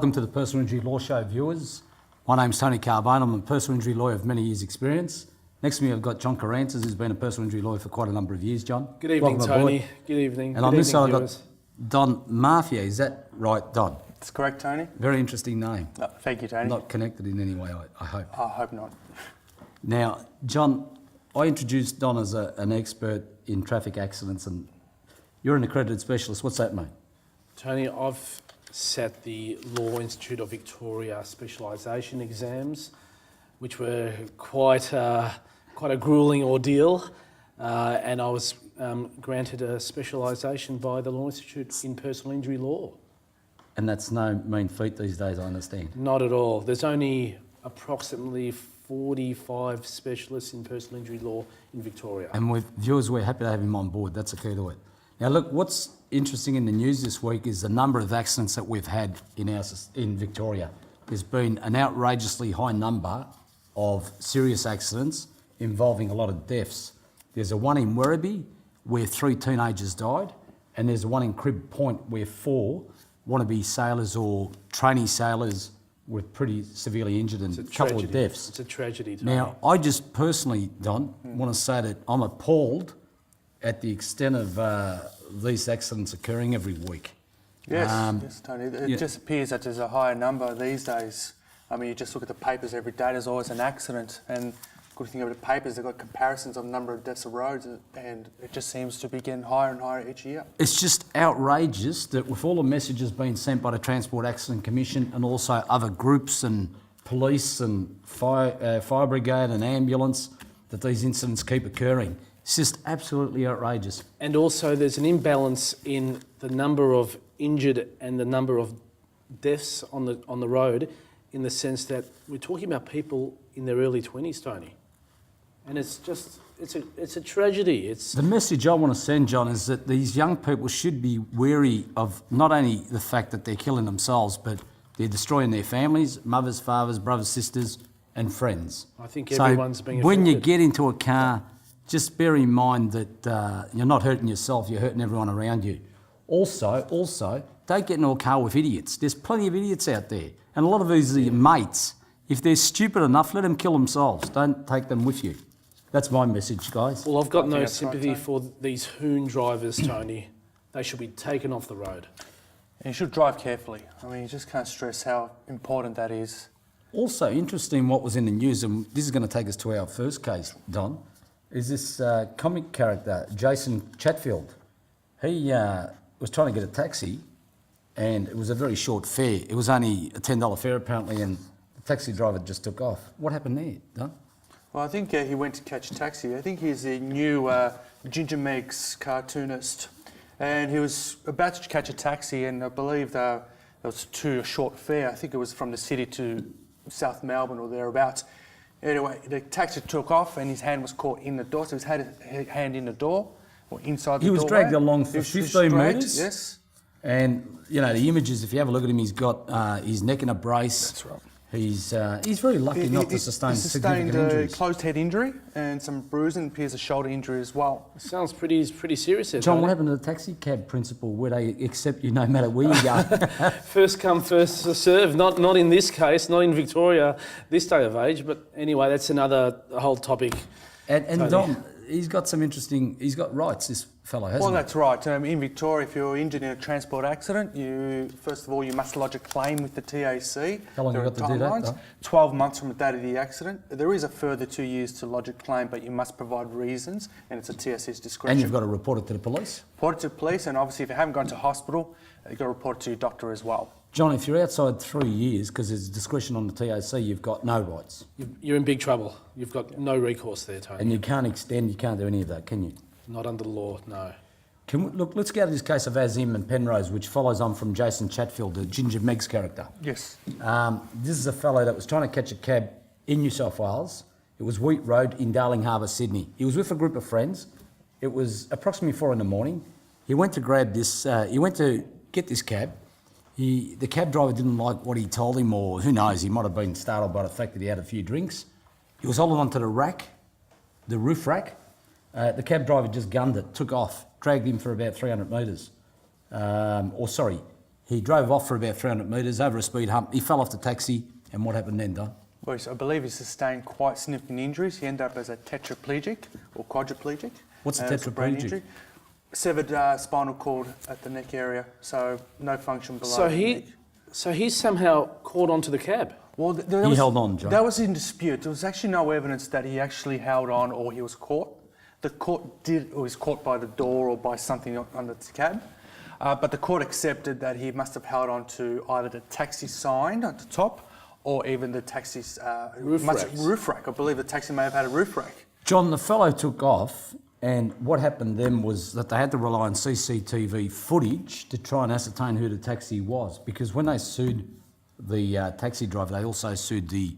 Welcome to the Personal Injury Law Show, viewers. My name's Tony Carbone. I'm a personal injury lawyer of many years' experience. Next to me, I've got John Carantas, who's been a personal injury lawyer for quite a number of years. John, good evening, welcome Tony. aboard. Good evening. And on this side, I've got Don Mafia. Is that right, Don? That's correct, Tony. Very interesting name. Oh, thank you, Tony. Not connected in any way, I hope. I hope not. Now, John, I introduced Don as an expert in traffic accidents, and you're an accredited specialist. What's that mean? Tony, I've sat the Law Institute of Victoria specialisation exams, which were quite a gruelling ordeal, and I was granted a specialisation by the Law Institute in personal injury law. And that's no mean feat these days, I understand. Not at all. There's only approximately 45 specialists in personal injury law in Victoria. And with viewers, we're happy to have him on board. That's the key to it. Now, look, what's interesting in the news this week is the number of accidents that we've had in Victoria. There's been an outrageously high number of serious accidents involving a lot of deaths. There's a one in Werribee where 3 teenagers died, and there's a one in Crib Point where 4 wannabe sailors or trainee sailors were pretty severely injured and a couple of deaths. It's a tragedy, Tony. Now, I just personally, Don, want to say that I'm appalled at the extent of these accidents occurring every week. Yes, yes, Tony. It just appears that there's a higher number these days. I mean, you just look at the papers every day, there's always an accident. And good thing about the papers, they've got comparisons of number of deaths of roads, and it just seems to be getting higher and higher each year. It's just outrageous that with all the messages being sent by the Transport Accident Commission and also other groups and police and fire brigade and ambulance, that these incidents keep occurring. It's just absolutely outrageous. And also there's an imbalance in the number of injured and the number of deaths on the road, in the sense that we're talking about people in their early 20s, Tony. And it's a tragedy. The message I want to send, John, is that these young people should be wary of not only the fact that they're killing themselves, but they're destroying their families, mothers, fathers, brothers, sisters, and friends. I think everyone's being affected. When you get into a car, just bear in mind that you're not hurting yourself, you're hurting everyone around you. Also, don't get into a car with idiots. There's plenty of idiots out there. And a lot of these are your mates. If they're stupid enough, let them kill themselves. Don't take them with you. That's my message, guys. Well, I've got no sympathy for these hoon drivers, Tony. They should be taken off the road. And you should drive carefully. I mean, you just can't stress how important that is. Also, interesting what was in the news, and this is going to take us to our first case, Don, is this comic character, Jason Chatfield. He was trying to get a taxi, and it was a very short fare. It was only a $10 fare, apparently, and the taxi driver just took off. What happened there, Don? Well, I think he went to catch a taxi. I think he's the new Ginger Meg's cartoonist. And he was about to catch a taxi, and I believe there was a short fare. I think it was from the city to South Melbourne or thereabouts. Anyway, the taxi took off and his hand was caught in the door. So he's had his hand in the door or inside the doorway. He was dragged along for 15 metres. Yes. And, you know, the images, if you have a look at him, he's got his neck in a brace. That's right. He's very lucky not to sustain significant injuries. Closed head injury and some bruising, appears a shoulder injury as well. Sounds pretty serious there, John, Tony. what happened to the taxi cab principle where they accept you no matter where you go? First come, first serve. Not in this case, not in Victoria this day of age. But anyway, that's another whole topic. And Don, he's got rights, this fellow, hasn't he? Well, that's right. In Victoria, if you're injured in a transport accident, first of all, you must lodge a claim with the TAC. How long have you got to do that, though? 12 months from the date of the accident. There is a further 2 years to lodge a claim, but you must provide reasons, and it's a TAC's discretion. And you've got to report it to the police? Report it to the police, and obviously if you haven't gone to hospital, you've got to report it to your doctor as well. John, if you're outside 3 years, because there's discretion on the TAC, you've got no rights. You're in big trouble. You've got no recourse there, Tony. And you can't extend, you can't do any of that, can you? Not under the law, no. Let's go to this case of Azim and Penrose, which follows on from Jason Chatfield, the Ginger Meg's character. Yes. This is a fellow that was trying to catch a cab in New South Wales. It was Wheat Road in Darling Harbour, Sydney. He was with a group of friends. It was approximately 4 a.m. He went to grab this, he went to get this cab. The cab driver didn't like what he told him, or who knows, he might have been startled by the fact that he had a few drinks. He was holding onto the rack, the roof rack. The cab driver just gunned it, took off, dragged him for about 300 metres. He drove off for about 300 metres over a speed hump. He fell off the taxi, and what happened then, Don? Well, I believe he sustained quite significant injuries. He ended up as a tetraplegic or quadriplegic. What's a It's brain tetraplegic? injury. Severed spinal cord at the neck area, so no function below So the neck. he's somehow caught onto the cab. Well, He held on, John. That was in dispute. There was actually no evidence that he actually held on or he was caught. The court did, or was caught by the door or by something under the cab. But the court accepted that he must have held on to either the taxi sign at the top or even the taxi's Roof racks. roof rack. I believe the taxi may have had a roof rack. John, the fellow took off, and what happened then was that they had to rely on CCTV footage to try and ascertain who the taxi was, because when they sued the taxi driver, they also sued the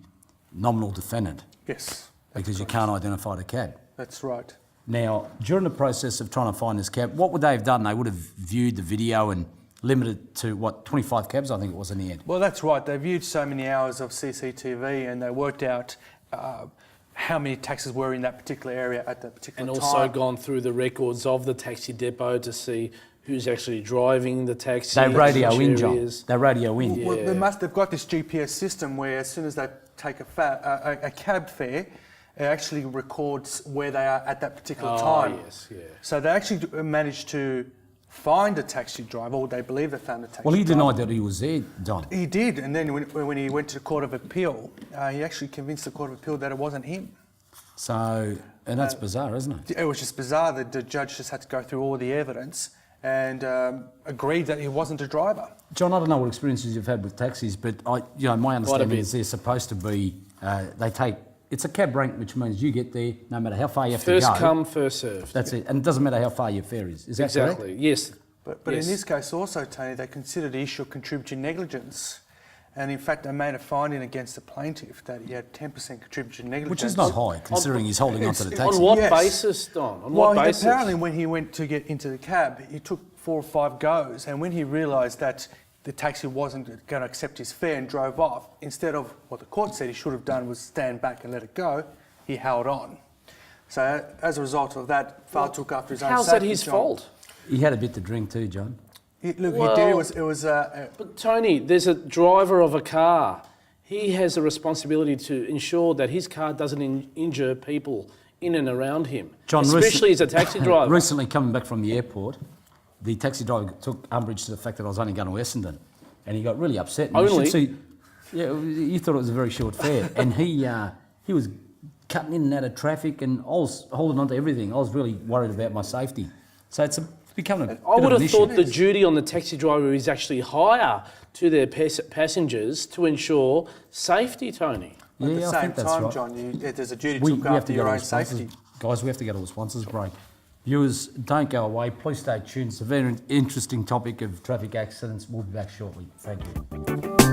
nominal defendant, Yes, because you can't identify the cab. that's right. Now, during the process of trying to find this cab, what would they have done? They would have viewed the video and limited it to, 25 cabs, I think it was in the end. Well, that's right. They viewed so many hours of CCTV and they worked out how many taxis were in that particular area at that particular And time. also gone through the records of the taxi depot to see who's actually driving the taxi. They radio which in, John. areas. They radio in. Well, Yeah. they've got this GPS system where as soon as they take a cab fare, it actually records where they are at that particular time. Yes, yeah. So they actually managed to find a taxi driver, or they believe they found a taxi Well, he driver. denied that he was there, Don. He did, and then when he went to the Court of Appeal, he actually convinced the Court of Appeal that it wasn't him. So, and that's bizarre, isn't it? It was just bizarre that the judge just had to go through all the evidence and agreed that he wasn't a driver. John, I don't know what experiences you've had with taxis, but my understanding bit. is they're supposed to be, it's a cab rank, which means you get there no matter how far you have First to go. come, first served. That's it. And it doesn't matter how far your fare is. Is that Exactly, correct? yes. But Yes. in this case also, Tony, they considered the issue of contributory negligence. And in fact, they made a finding against the plaintiff that he had 10% contributory negligence. Which is not high, considering he's holding onto the it's- taxi. On what Yes. basis, Don? On Well, what basis? apparently when he went to get into the cab, he took 4 or 5 goes, and when he realised that the taxi wasn't going to accept his fare and drove off, instead of what the court said he should have done was stand back and let it go, he held on. So as a result of that, Fowler took after his own How's safety. that his John. fault? He had a bit to drink too, John. He did. It Well- was But Tony, there's a driver of a car. He has a responsibility to ensure that his car doesn't injure people in and around him, John, especially as a taxi driver. Recently, coming back from the airport, the taxi driver took umbrage to the fact that I was only going to Essendon, and he got really upset. And you Only? should see, yeah, you thought it was a very short fare, and he was cutting in and out of traffic, and I was holding on to everything. I was really worried about my safety. So it's becoming a bit I would of an have issue. thought the duty on the taxi driver is actually higher to their passengers to ensure safety, Tony. at the Yeah, I same think that's time, right. John, there's a duty to We look have after to go your to own a sponsors. safety. Guys, we have to go to a sponsors break. Viewers, don't go away. Please stay tuned. It's a very interesting topic of traffic accidents. We'll be back shortly. Thank you.